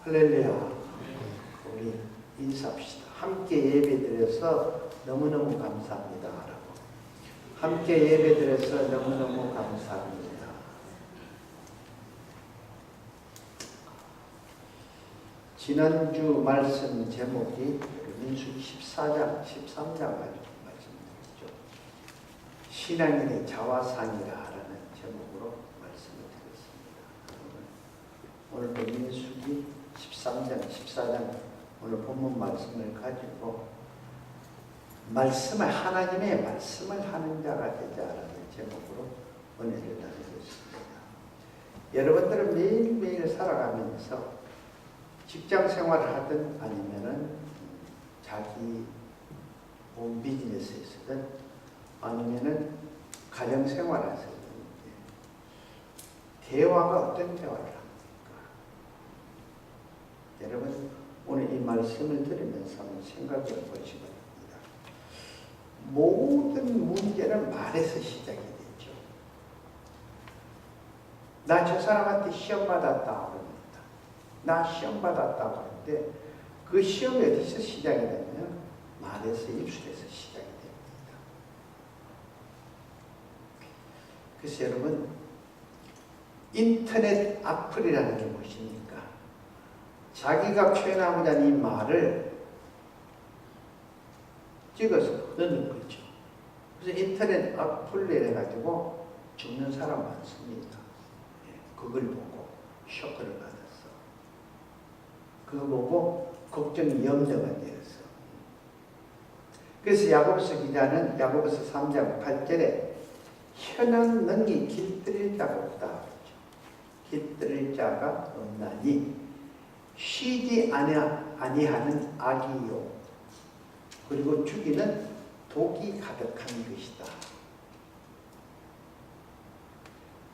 할렐루야. 우리 인사합시다. 함께 예배드려서 너무너무 감사합니다. 라고. 함께 예배드려서 너무너무 감사합니다. 지난주 말씀 제목이 민수기 14장, 13장 가지고 말씀드렸죠. 신앙인의 자화상이라는 제목으로 말씀을 드렸습니다. 오늘 민수기 13장, 14장 오늘 본문 말씀을 가지고 하나님의 말씀을 하는 자가 되자라는 제목으로 은혜를 나누겠습니다. 여러분들은 매일매일 살아가면서 직장 생활을 하든 아니면은 자기 홈 비즈니스에서든 아니면은 가정 생활에서든 대화가 어떤 대화를 합니까? 여러분 오늘 이 말씀을 들으면서 한번 생각해 보시기 바랍니다. 모든 문제는 말에서 시작이 되죠. 나 저 사람한테 시험 받았다 그럽니다. 나 시험 받았다고 하는데 그 시험이 어디서 시작이 되냐면 말에서, 입술에서 시작이 됩니다. 그래서 여러분 인터넷 악플이라는 게 무엇입니까? 자기가 표현하고자 하는 이 말을 찍어서 넣는 거죠. 그래서 인터넷 악플을 해가지고 죽는 사람 많습니다. 그걸 보고 쇼크를 받았어. 그거 보고 걱정이 염려가 되었어. 그래서 야고보서 기자는 야고보서 3장 8절에 혀는 능히 길들일 자가 없다. 길들일 자가 없나니 쉬지 아니하는 악이요 그리고 죽이는 독이 가득한 것이다.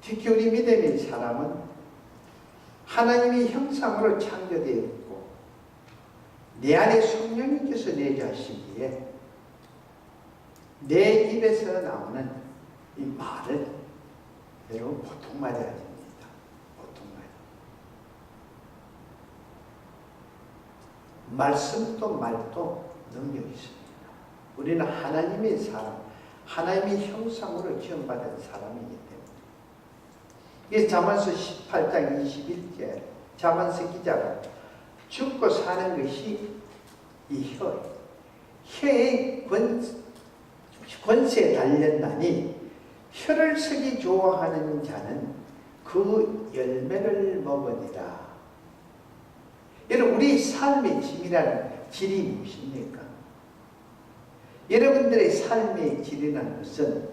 특히 우리 믿음의 사람은 하나님의 형상으로 창조되어 있고 내 안에 성령님께서 내게 하시기에 내 입에서 나오는 이 말을 여러분 보통 말이 아닙니다. 보통 말씀도 말도 능력이 있습니다. 우리는 하나님의 사람, 하나님의 형상으로 지음받은 사람이기 때문에 이게 잠언서 18장 21절 잠언서 기자가 죽고 사는 것이 이 혀의 권세에 달렸나니 혀를 쓰기 좋아하는 자는 그 열매를 먹으리라. 여러분 우리 삶의 질이 무엇입니까? 여러분들의 삶의 질이라는 것은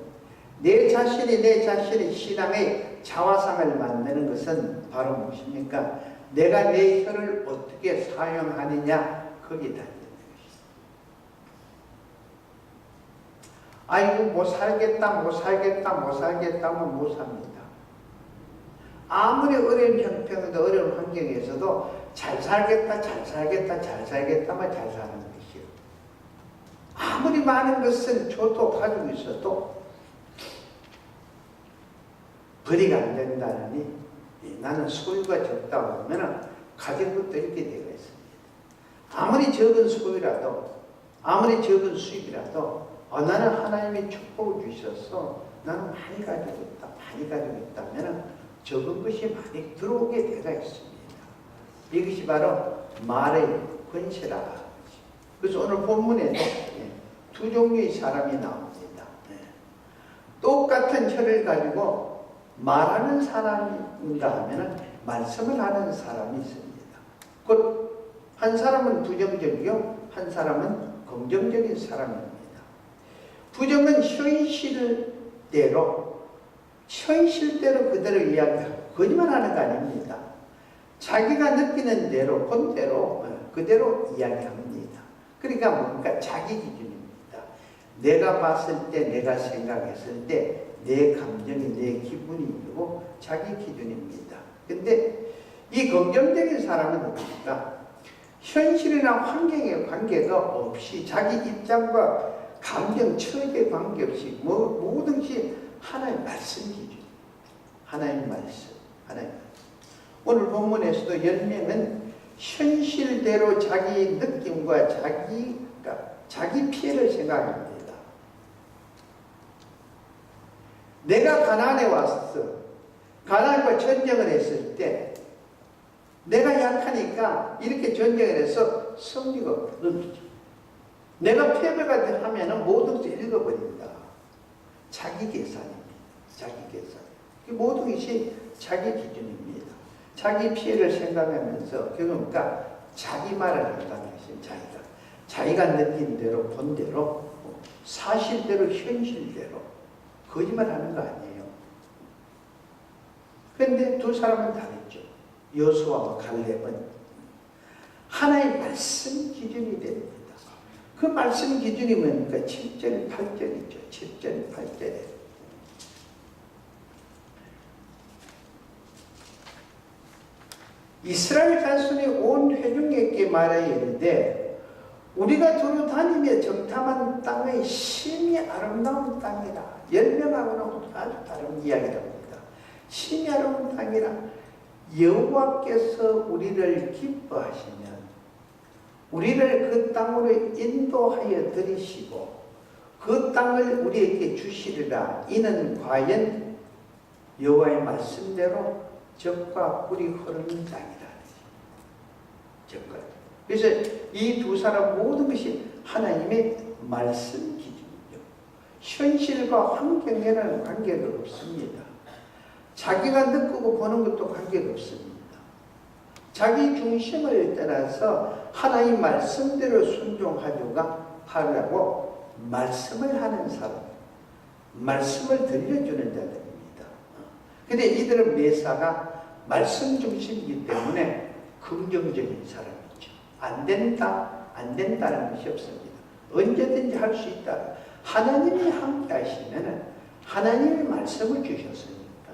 내 자신의 신앙의 자화상을 만드는 것은 바로 무엇입니까? 내가 내 혀를 어떻게 사용하느냐 거기에 달려 있는 것이다. 아이고 못 살겠다면 못 삽니다. 아무리 어려운 형편에도 어려운 환경에서도 잘 살겠다면 잘 사는 것이요. 아무리 많은 것을 줘도 가지고 있어도 벌이가 안 된다니 나는 소유가 적다고 하면 가진 것도 이렇게 되어 있습니다. 아무리 적은 소유라도 아무리 적은 수입이라도 나는 하나님의 축복을 주셔서 나는 많이 가지고 있다면 적은 것이 많이 들어오게 되어 있습니다. 이것이 바로 말의 권세라. 그래서 오늘 본문에도 두 종류의 사람이 나옵니다. 똑같은 혀를 가지고 말하는 사람인가 하면 말씀을 하는 사람이 있습니다. 곧 한 사람은 부정적이요 한 사람은 긍정적인 사람입니다. 부정은 현실대로 그대로 이야기하고 거짓말하는 거 아닙니다. 자기가 느끼는 대로 그대로 이야기합니다. 그러니까 뭔가 자기 기준입니다. 내가 봤을 때 내가 생각했을 때 내 감정이 내 기분이고 자기 기준입니다. 근데 이 긍정적인 사람은 뭡니까? 현실이나 환경에 관계가 없이 자기 입장과 감정, 처지에 관계없이 모든 것이 하나의 말씀 기준. 하나의 말씀. 오늘 본문에서도 열매는 현실대로 자기 느낌과 자기 피해를 생각합니다. 내가 가나안에 왔어. 가나안과 전쟁을 했을 때 내가 약하니까 이렇게 전쟁을 해서 승리가 없죠. 내가 패배가 하면 모든 것을 읽어버린다. 자기 계산입니다. 자기 계산. 모든 것이 자기 기준입니다. 자기 피해를 생각하면서 그러니까 자기 말을 한다는 것이 자기가 느낀 대로 본 대로 사실대로 현실대로 거짓말하는 거 아니에요. 그런데 두 사람은 다르죠. 여호수아와 갈렙은 하나의 말씀 기준이 됩니다. 그 말씀 기준이 뭡니까? 7절 8절이죠. 7절 8절에 이스라엘 자손이 온 회중에게 말하여 이르되 우리가 두루 다니며 정탐한 땅의 심히 아름다운 땅이라. 열명하고는 아주 다른 이야기랍니다. 심히 아름다운 땅이라. 여호와께서 우리를 기뻐하시면 우리를 그 땅으로 인도하여 들이시고 그 땅을 우리에게 주시리라. 이는 과연 여호와의 말씀대로 젖과 꿀이 흐르는 땅이라. 젖과. 그래서 이 두 사람 모든 것이 하나님의 말씀 기준이죠. 현실과 환경에는 관계가 없습니다. 자기가 느끼고 보는 것도 관계가 없습니다. 자기 중심을 떠나서 하나님 말씀대로 순종하려고 말씀을 하는 사람, 말씀을 들려주는 자들입니다. 근데 이들은 매사가 말씀 중심이기 때문에 긍정적인 사람이죠. 안 된다, 안 된다는 것이 없습니다. 언제든지 할 수 있다. 하나님이 함께 하시면 하나님이 말씀을 주셨으니까,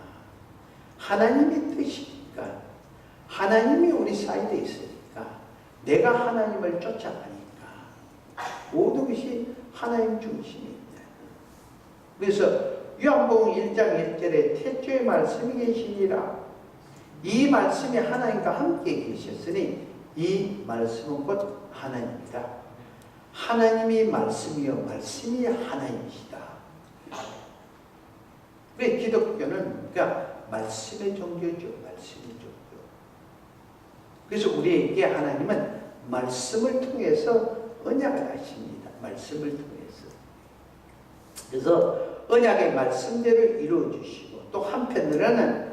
하나님의 뜻이니까, 하나님이 우리 사이에 있으니까, 내가 하나님을 쫓아가니까 모든 것이 하나님 중심입니다. 그래서 요한복음 1장 1절에 태초에 말씀이 계시니라. 이 말씀이 하나님과 함께 계셨으니 이 말씀은 곧 하나님이다. 하나님이 말씀이요 말씀이 하나님이시다. 왜 기독교는 그러니까 말씀의 종교죠. 말씀의 종교. 그래서 우리에게 하나님은 말씀을 통해서 언약을 하십니다. 말씀을 통해서. 그래서 언약의 말씀대로 이루어 주시고 또 한편으로는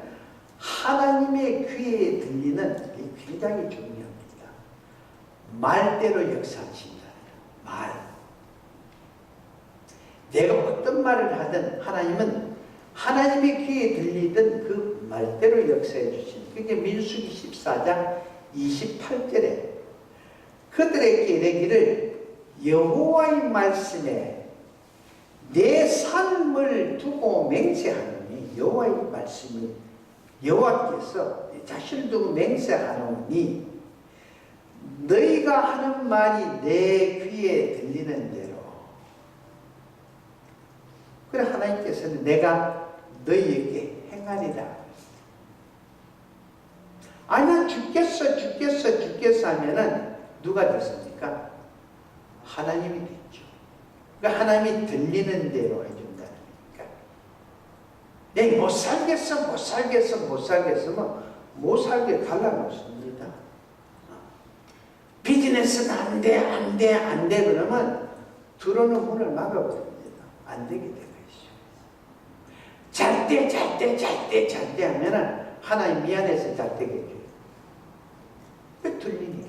하나님의 귀에 들리는 게 굉장히 중요합니다. 말대로 역사하신다. 말. 내가 어떤 말을 하든 하나님은 하나님의 귀에 들리던 그 말대로 역사해 주신. 그게 민수기 14장 28절에 그들에게 이르기를 여호와의 말씀에 내 삶을 두고 맹세하노니 여호와의 말씀이 여호와께서 자신을 두고 맹세하노니 너희가 하는 말이 내 귀에 들리는 대로 그래 하나님께서는 내가 너희에게 행하리라. 아니야 죽겠어 하면은 누가 됐습니까? 하나님이 됐죠. 그러니까 하나님이 들리는 대로 해준다는 거니까. 내 못 살겠어 못 살게 갈라놓습니다. 비즈니스는 안 돼 그러면 들어오는 문을 막아버립니다. 안 되게 되고 있어요. 잘 때 하면은 하나님 미안해서 잘 되게 해줘요. 왜 들리니까?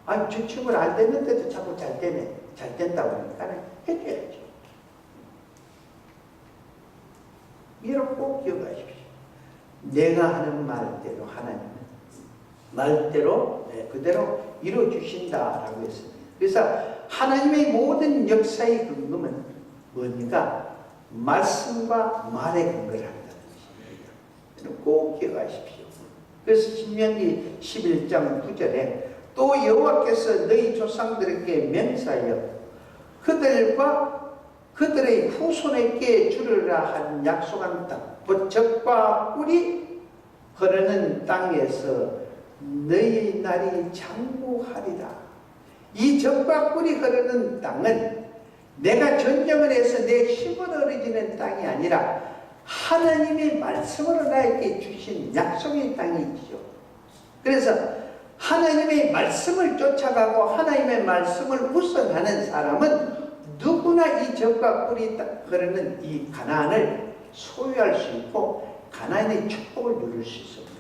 아니 저 친구는 안 됐는데도 자꾸 잘 되네. 잘 된다고 하니까 해줘야죠. 이걸 꼭 기억하십시오. 내가 하는 말대로 하나님은 말대로 그대로 이루어주신다라고 했습니다. 그래서 하나님의 모든 역사의 근거는 뭡니까? 말씀과 말에 근거를 한다는 것입니다. 꼭 기억하십시오. 그래서 신명기 11장 9절에 또 여호와께서 너희 조상들에게 맹세하여 그들과 그들의 후손에게 주리라 한 약속한 땅, 곧 젖과 꿀이 흐르는 땅에서 너희 날이 장구하리라. 이 젖과 꿀이 흐르는 땅은 내가 전쟁을 해서 내 힘으로 얻어지는 땅이 아니라 하나님의 말씀으로 나에게 주신 약속의 땅이지요. 그래서 하나님의 말씀을 쫓아가고 하나님의 말씀을 우선하는 사람은 누구나 이 젖과 꿀이 흐르는 이 가나안을 소유할 수 있고 가나안의 축복을 누릴 수 있습니다.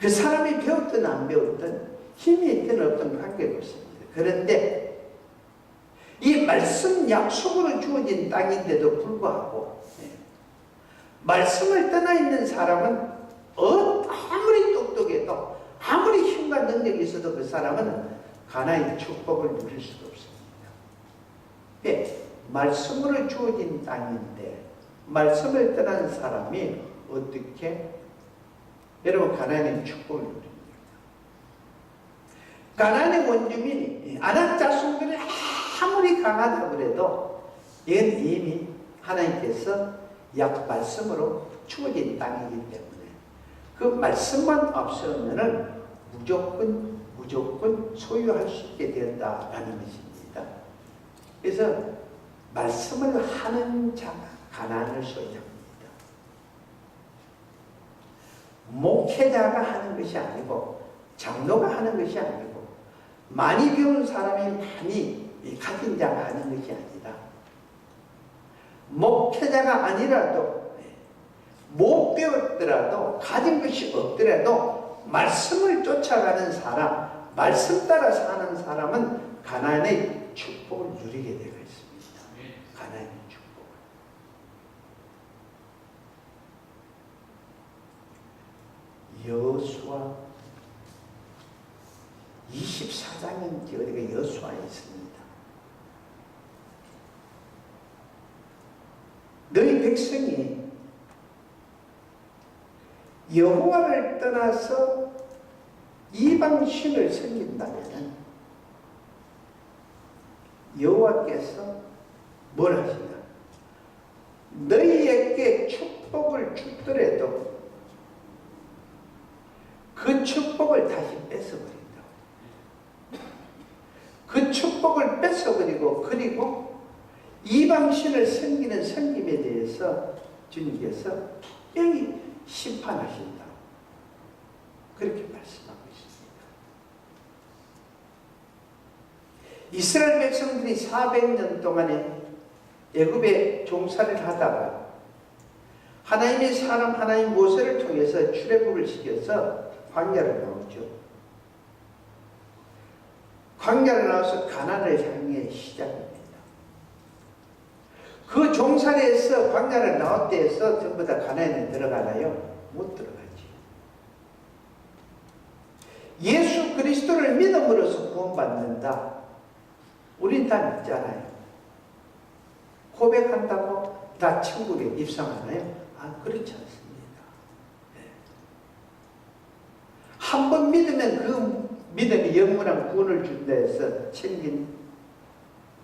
그 사람이 배웠든 안 배웠든 힘이 있든 없든 관계없습니다. 그런데 이 말씀 약속으로 주어진 땅인데도 불구하고 말씀을 떠나 있는 사람은 아무리 똑똑해도 아무리 힘과 능력이 있어도 그 사람은 가나안의 축복을 누릴 수가 없습니다. 예, 말씀으로 주어진 땅인데 말씀을 떠난 사람이 어떻게 여러분 가나안의 축복을 누립니다. 가나안의 원주민이 아낙 자손들이 아무리 강하다고 그래도 이건 이미 하나님께서 약 말씀으로 주어진 땅이기 때문에 그 말씀만 없으면 무조건 소유할 수 있게 된다라는 것입니다. 그래서 말씀을 하는 자가 가나안을 소유합니다. 목회자가 하는 것이 아니고 장로가 하는 것이 아니고 많이 배운 사람이 많이 가진 자가 하는 것이 아니라 목회자가 아니라도 못 배웠더라도 가진 것이 없더라도 말씀을 쫓아가는 사람, 말씀 따라 사는 사람은 가나안의 축복을 누리게 되어 있습니다. 가나안의 축복을. 여호수아 24장인지 어디가 여호수아에 있습니다. 너희 백성이 여호와를 떠나서 이방신을 섬긴다면 여호와께서 뭘 하시나? 너희에게 축복을 주더라도 그 축복을 다시 뺏어버린다. 그 축복을 뺏어버리고 그리고 이방신을 섬기는 섬김에 대해서 주님께서 여기 심판하신다. 그렇게 말씀하고 있습니다. 이스라엘 백성들이 400년 동안에 애굽에 종살이를 하다가 하나님의 사람 하나님 모세를 통해서 출애굽을 시켜서 광야를 나오죠. 광야를 나와서 가나안을 향해 시작합니다. 그 종살이에서 광야를 나올 때에서 전부 다 가나안에 들어가나요? 못 들어가지. 예수 그리스도를 믿음으로써 구원받는다. 우린 다 믿잖아요. 고백한다고 다 천국에 입성하나요? 그렇지 않습니다. 한 번 믿으면 그 믿음이 영원한 구원을 준다 해서 챙긴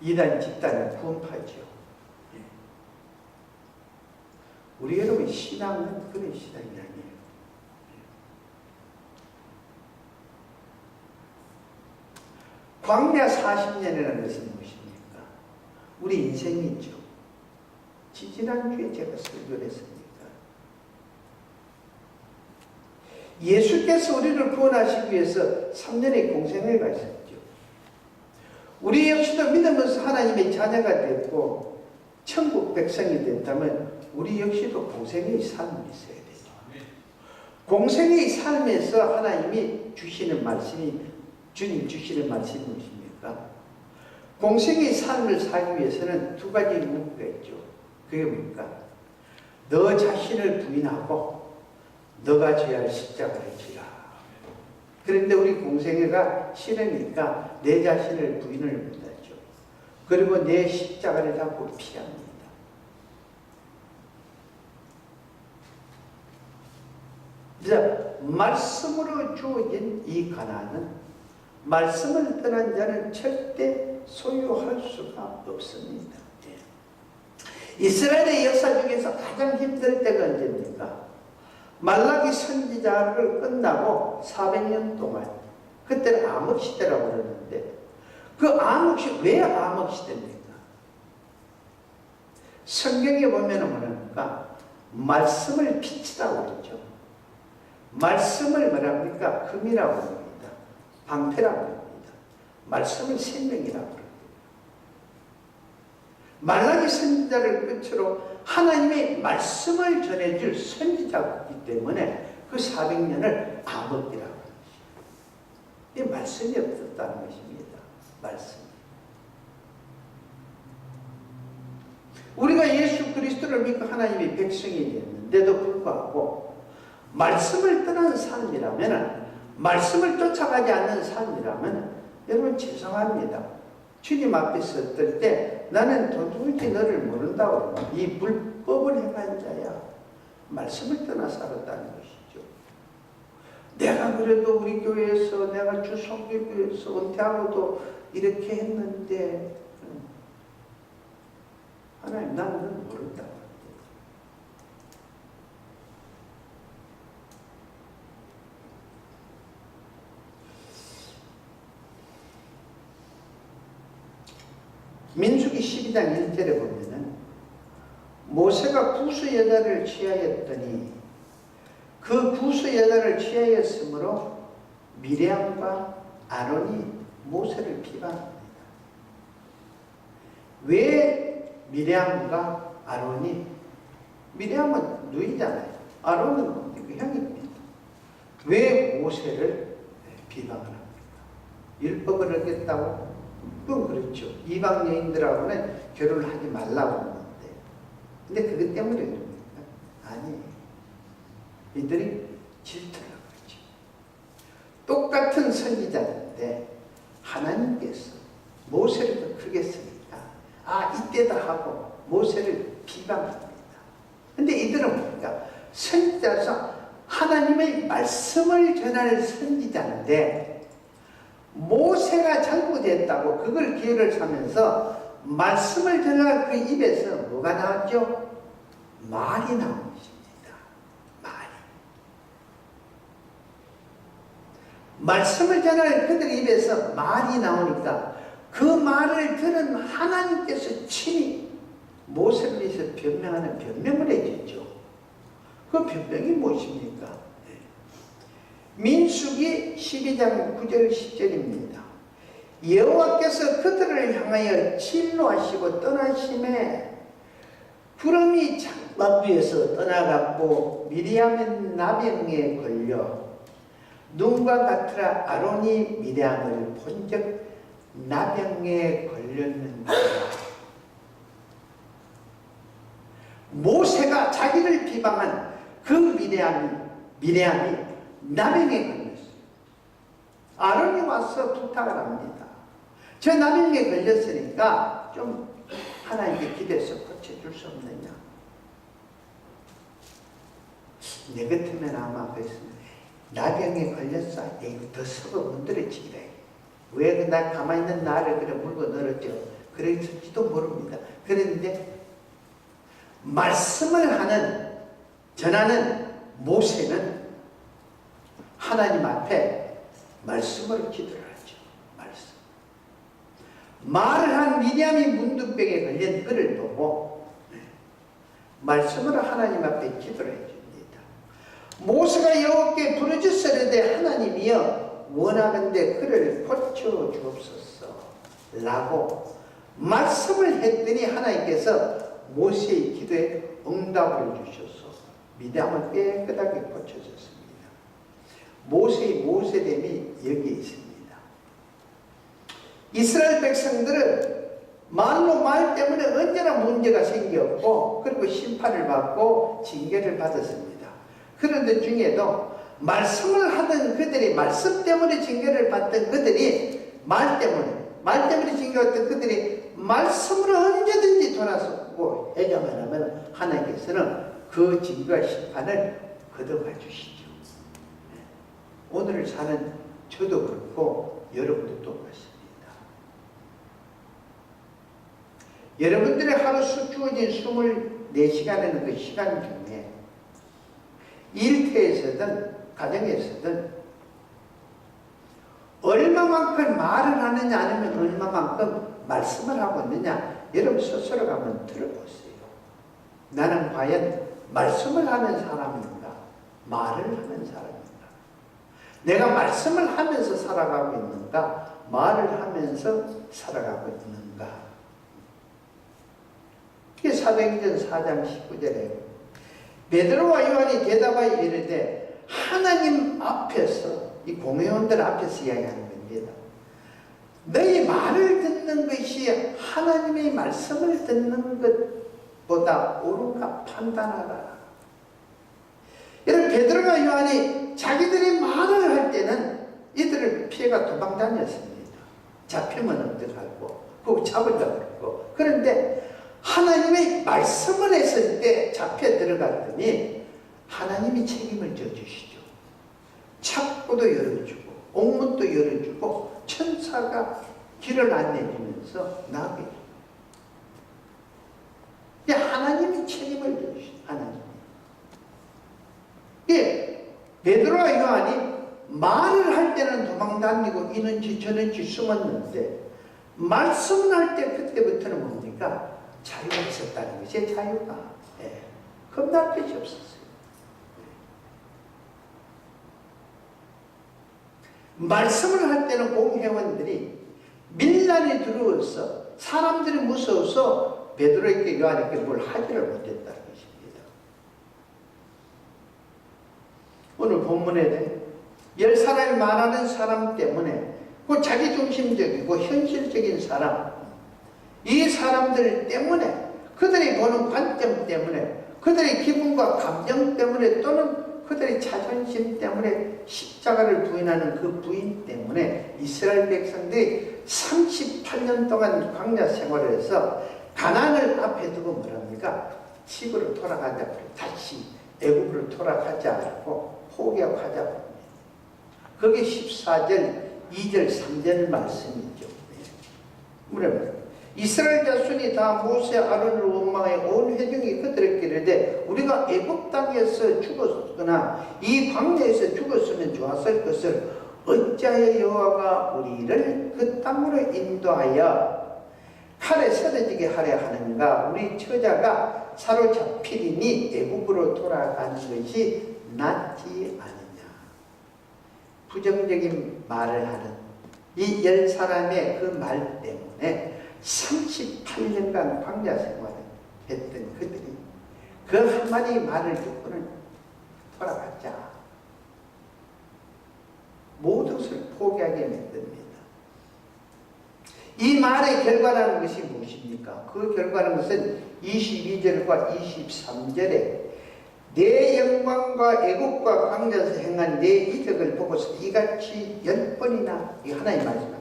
이단 집단의 구원파죠. 우리 여러분 신앙은 그런 신앙이 아니에요. 광야 40년이라는 것은 무엇입니까? 우리 인생이죠. 지지난주에 제가 설교를 했습니까? 예수께서 우리를 구원하시기 위해서 3년의 공생애가 있었죠. 우리 역시도 믿으면서 하나님의 자녀가 됐고 천국 백성이 됐다면 우리 역시도 공생애의 삶이 있어야 되죠. 공생애의 삶에서 하나님이 주시는 말씀이 주님 주시는 말씀이 무엇입니까? 공생애의 삶을 살기 위해서는 두 가지 문구가 있죠. 그게 뭡니까? 너 자신을 부인하고 너가 져야 할 십자가를 지라. 그런데 우리 공생애가 싫으니까 내 자신을 부인을 못하죠. 그리고 내 십자가를 잡고 피합니다. 그래서 말씀으로 주어진 이 가나안은 말씀을 떠난 자는 절대 소유할 수가 없습니다. 이스라엘의 역사 중에서 가장 힘들 때가 언제입니까? 말라기 선지자를 끝나고 400년 동안, 그때는 암흑시대라고 그러는데, 그 암흑시대, 왜 암흑시대입니까? 성경에 보면 뭐랍니까? 말씀을 빛이라고 그러죠. 말씀을 뭐랍니까? 금이라고 합니다. 방패라고 합니다. 말씀을 생명이라고 합니다. 말라기 선지자를 끝으로 하나님의 말씀을 전해줄 선지자이기 때문에 그 400년을 암흑이라고 합니다. 이 말씀이 없었다는 것입니다. 말씀. 우리가 예수 그리스도를 믿고 하나님의 백성이 됐는데도 불구하고 말씀을 떠난 삶이라면, 말씀을 쫓아가지 않는 삶이라면, 여러분 죄송합니다. 주님 앞에 섰을 때 나는 도무지 너를 모른다고, 이 불법을 행한 자야. 말씀을 떠나 살았다는 것이죠. 내가 그래도 우리 교회에서, 내가 주성교회에서 은퇴하고도 이렇게 했는데, 하나님 나는 너를 모른다. 민수기 12장 1절에 보면은 모세가 구수 여자를 취하였더니 그 구수 여자를 취하였으므로 미리암과 아론이 모세를 비방합니다. 왜 미리암과 아론이? 미리암은 누이잖아요. 아론은 그 형입니다. 왜 모세를 비방을 합니까? 율법을 어겼다고? 그건 그렇죠. 이방 여인들하고는 결혼을 하지 말라고 하는데, 근데 그것 때문에 그럽니까? 아니, 이들이 질투라고 그러죠. 똑같은 선지자인데 하나님께서 모세를 더 크게 쓰니까 이때다 하고 모세를 비방합니다. 근데 이들은 뭡니까? 선지자로서 하나님의 말씀을 전할 선지자인데 모세가 잘못했다고 그걸 기회를 삼면서 말씀을 전할 그 입에서 뭐가 나왔죠? 말이 나온 것입니다. 말씀을 전할 그들 입에서 말이 나오니까 그 말을 들은 하나님께서 친히 모세를 위해서 변명하는 변명을 해주죠. 그 변명이 무엇입니까? 민수기 12장 9절 10절입니다. 여호와께서 그들을 향하여 진노하시고 떠나심에 구름이 창밖에서 떠나갔고 미리암의 나병에 걸려 눈과 같으라 아론이 미리암을 본즉 나병에 걸렸는데, 모세가 자기를 비방한 그 미리암이 나병에 걸렸어요. 아론이 와서 부탁을 합니다. 저 나병에 걸렸으니까 좀 하나님께 기도해서 고쳐줄 수 없느냐. 내 같으면 아마 그랬습니다. 나병에 걸렸어. 이거 더 썩어 문드러지기라. 왜 나 가만히 있는 나를 그래 물고 늘었죠. 그랬을지도 모릅니다. 그런데 말씀을 전하는 모세는 하나님 앞에 말씀으로 기도를 하죠. 말씀. 말을 한 미리암이 문둥병에 걸린 그를 보고 말씀으로 하나님 앞에 기도를 해줍니다. 모세가 여호와께 부르짖으려되 하나님이여 원하건대 그를 고쳐주옵소서 라고 말씀을 했더니 하나님께서 모세의 기도에 응답을 주셔서 미디암을 깨끗하게 고쳐졌습니다. 모세의 모세됨이 여기에 있습니다. 이스라엘 백성들은 말로 말 때문에 언제나 문제가 생겼고 그리고 심판을 받고 징계를 받았습니다. 그런데 중에도 말씀을 하던 그들이, 말씀 때문에 징계를 받던 그들이 말 때문에 징계받던 그들이 말씀으로 언제든지 돌아서고 해야만 하면 하나님께서는 그 징계와 심판을 거둬가 주시죠. 오늘을 사는 저도 그렇고 여러분도 똑같습니다. 여러분들의 하루 주어진 24시간에는 그 시간 중에 일터에서든 가정에서든 얼마만큼 말을 하느냐 아니면 얼마만큼 말씀을 하고 있느냐, 여러분 스스로가 한번 들어보세요. 나는 과연 말씀을 하는 사람인가, 말을 하는 사람인가? 내가 말씀을 하면서 살아가고 있는가, 말을 하면서 살아가고 있는가? 그게 사도행전 4장 19절에 베드로와 요한이 대답하여 이르되 하나님 앞에서, 이 공회원들 앞에서 이야기하는 겁니다. 너희 말을 듣는 것이 하나님의 말씀을 듣는 것보다 옳은가 판단하라. 여러분, 베드로와 요한이 자기들이 말을 할 때는 이들을 피해가 도망 다녔습니다. 잡히면 어떡하고, 그거 잡으려고 그러고. 그런데 하나님의 말씀을 했을 때 잡혀 들어갔더니 하나님이 책임을 져주시죠. 창고도 열어주고 옥문도 열어주고 천사가 길을 안내주면서 나게 해줍니다. 하나님이 책임을 져주시죠. 하나님. 베드로와 요한이 말을 할 때는 도망다니고 이는지 저는지 숨었는데 말씀을 할 때 그때부터는 뭡니까? 자유가 있었다는 것이 자유가. 겁날 것이 없었어요. 말씀을 할 때는 공회원들이 밀란이 들어와서 사람들이 무서워서 베드로에게 요한에게 뭘 하지를 못했다는 것입니다. 오늘 본문에 10사람이 말하는 사람 때문에 그 자기중심적이고 현실적인 사람, 이 사람들 때문에, 그들이 보는 관점 때문에, 그들의 기분과 감정 때문에, 또는 그들의 자존심 때문에 십자가를 부인하는 그 부인 때문에 이스라엘 백성들이 38년 동안 광야 생활을 해서 가나안을 앞에 두고 뭐랍니까? 집으로 돌아가자, 다시 애굽으로 돌아가자고 포기하자고. 그게 14절, 2절, 3절 말씀이죠. 뭐냐면 이스라엘 자손이 다 모세 아론을 원망하여 온 회중이 그들에게 이르되 우리가 애굽 땅에서 죽었거나 이 광야에서 죽었으면 좋았을 것을 어찌하여 여호와가 우리를 그 땅으로 인도하여 칼에 쓰러지게 하려 하는가? 우리 처자가 사로잡히리니 애굽으로 돌아가는 것이 낫지 않느냐. 부정적인 말을 하는 이 10사람의 그 말 때문에 38년간 광야 생활을 했던 그들이 그 한마디 말을 듣고는 돌아갔자 모든 것을 포기하게 만듭니다. 이 말의 결과라는 것이 무엇입니까? 그 결과라는 것은 22절과 23절에 내 영광과 애국과 광야에서 행한 내 이적을 보고서 이같이 10번이나, 이 하나님 말씀입니다.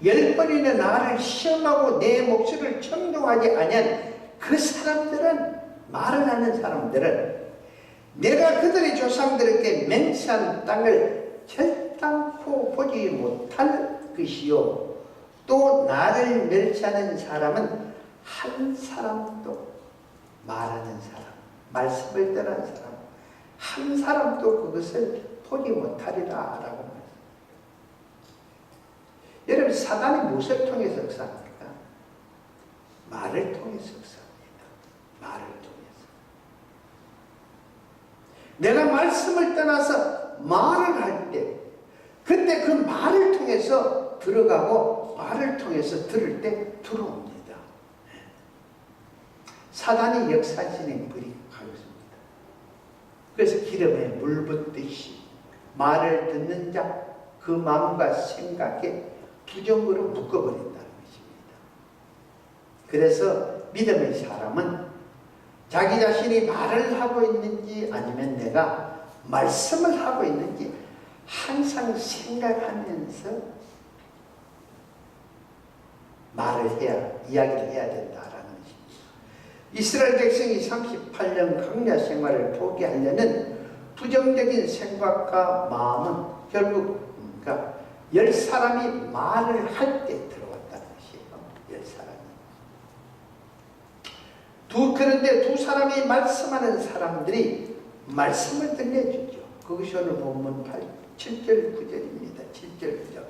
10번이나 나를 시험하고 내 목소리를 청종하지 아니한 그 사람들은, 말을 하는 사람들은 내가 그들의 조상들에게 맹세한 땅을 결단코 보지 못할 것이요, 또 나를 멸시하는 사람은 한 사람도, 말하는 사람, 말씀을 떠난 사람 한 사람도 그것을 보지 못하리라 라고 말합니다. 여러분, 사단이 무엇을 통해서 역사합니까? 말을 통해서 역사합니다. 말을 통해서. 내가 말씀을 떠나서 말을 할 때, 그때 그 말을 통해서 들어가고 말을 통해서 들을 때 들어옵니다. 사단이 역사진행 불이 하고 있습니다. 그래서 기름에 물 붓듯이 말을 듣는 자 그 마음과 생각에 부정으로 묶어버린다는 것입니다. 그래서 믿음의 사람은 자기 자신이 말을 하고 있는지 아니면 내가 말씀을 하고 있는지 항상 생각하면서 말을 해야, 이야기를 해야 된다라는 것입니다. 이스라엘 백성이 38년 광야 생활을 포기하려는 부정적인 생각과 마음은 결국 그러니까 10사람이 말을 할 때 들어왔다는 것이에요. 10사람이. 그런데 두 사람이 말씀하는 사람들이 말씀을 들려주죠. 그것이 오늘 본문 7절 9절입니다. 7절 9절.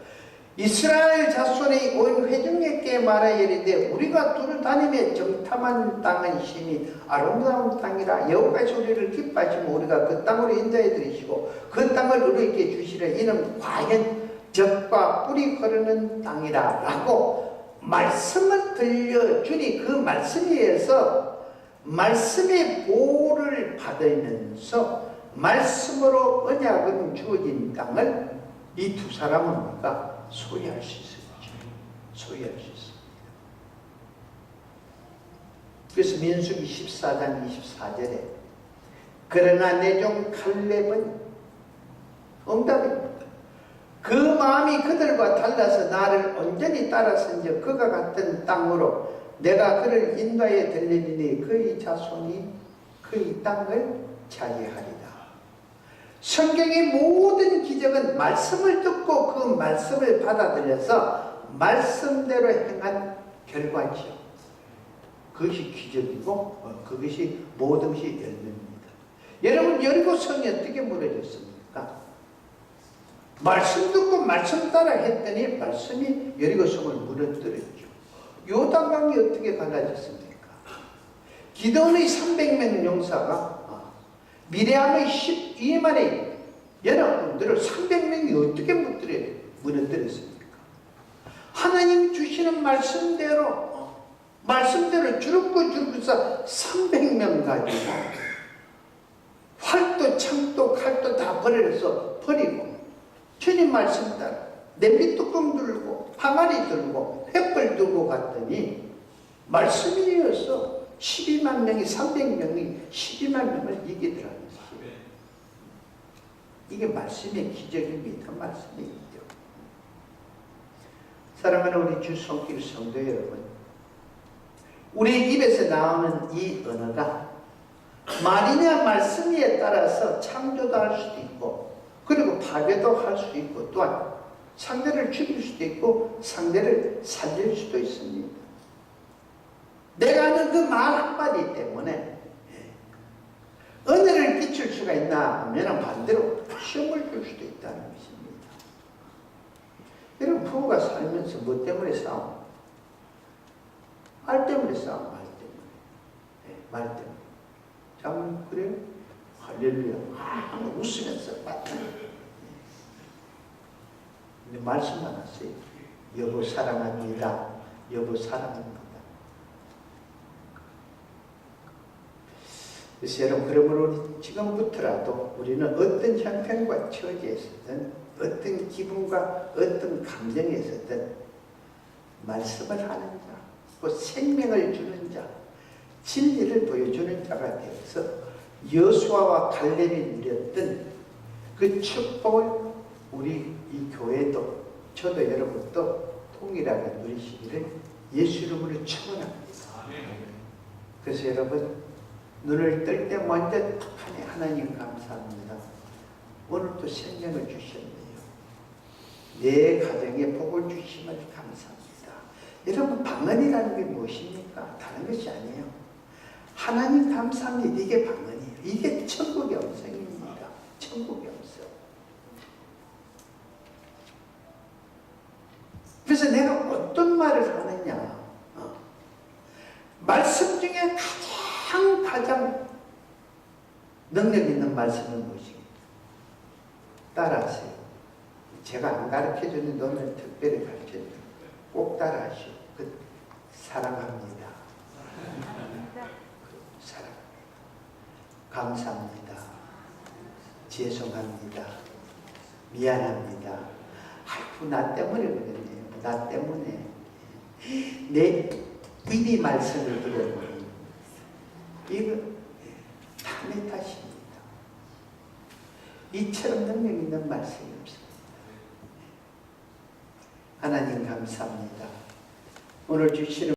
이스라엘 자손의 온 회중에게 말하여 이르되 우리가 두루 다니며 정탐한 땅은 심히 아름다운 땅이라 여호와께서 우리를 기뻐하시면 우리가 그 땅으로 인도해 드리시고 그 땅을 우리에게 주시려 이는 과연 젖과 뿔이 흐르는 땅이라 라고 말씀을 들려주니 그 말씀에 의해서 말씀의 보호를 받으면서 말씀으로 언약은 주어진 땅을 이 두 사람은 뭔가 소유할 수 있었죠. 소유할 수 있습니다. 그래서 민수기 14장 24절에 그러나 내 종 칼렙은 응답입니다. 그 마음이 그들과 달라서 나를 온전히 따라선즉 그가 같은 땅으로 내가 그를 인도하여 들리니 그의 자손이 그의 땅을 차지하리라. 성경의 모든 기적은 말씀을 듣고 그 말씀을 받아들여서 말씀대로 행한 결과지요. 그것이 기적이고 그것이 모든 것이 열매입니다. 여러분 여리고 성이 어떻게 무너졌습니까? 말씀 듣고 말씀 따라 했더니 말씀이 여리고 성을 무너뜨렸죠. 요단강이 어떻게 갈라졌습니까? 기드온의 300명 용사가 미리암의 12만의 연합군들을 300명이 어떻게 무너뜨렸습니까? 하나님 주시는 말씀대로 주룩고 300명 가지고 활도 창도 칼도 다 버려서 버리고 주님 말씀 따라 냄비뚜껑 들고 항아리 들고 횃불 들고 갔더니 말씀이 이어서 12만 명이 300명이 12만 명을 이기더라고요. 이게 말씀의 기적입니다. 말씀의 기적. 사랑하는 우리 주 손길 성도 여러분, 우리 입에서 나오는 이 언어가 말이냐 말씀에 따라서 창조도 할 수도 있고 그리고 파괴도 할 수 있고 또한 상대를 죽일 수도 있고 상대를 살릴 수도 있습니다. 내가 하는 그 말 한마디 때문에 은혜를 끼칠 수가 있나 하면 반대로 시험을 줄 수도 있다는 것입니다. 여러분 부부가 살면서 뭐 때문에 싸움? 말 때문에 싸움, 말 때문에. 말 때문에. 참 그래요? 할렐루야. 웃으면서 맞다. 근데 말씀 많았어요. 여보 사랑합니다. 여보 사랑합니다. 그래서 여러분 그러므로 지금부터라도 우리는 어떤 형편과 처지에서든 어떤 기분과 어떤 감정에서든 말씀을 하는 자, 또 생명을 주는 자, 진리를 보여주는 자가 되어서 여호수아와 갈렙이 누렸던 그 축복을 우리 이 교회도 저도 여러분도 통일하게 누리시기를 예수 이름으로 축원합니다. 그래서 여러분 눈을 뜰 때 먼저 탁하니 하나님 감사합니다. 오늘도 생명을 주셨네요. 내 가정에 복을 주심을 감사합니다. 여러분 방언이라는 게 무엇입니까? 다른 것이 아니에요. 하나님 감사합니다. 이게 방언이에요. 이게 천국의 음성입니다. 천국의 음성. 그래서 내가 어떤 말을 하느냐. 말씀 중에 가장 능력 있는 말씀은 무엇입니까? 따라하세요. 제가 안 가르쳐주는 오늘 특별히 가르쳐줘요. 꼭 따라하시오. 사랑합니다. 사랑합니다. 감사합니다. 죄송합니다. 미안합니다. 아이고 나 때문에 그랬네요. 나 때문에 내 입이 말씀을 들었네요. 이거 다 내 탓입니다. 이처럼 능력 있는 말씀이 없습니다. 하나님 감사합니다. 오늘 주시는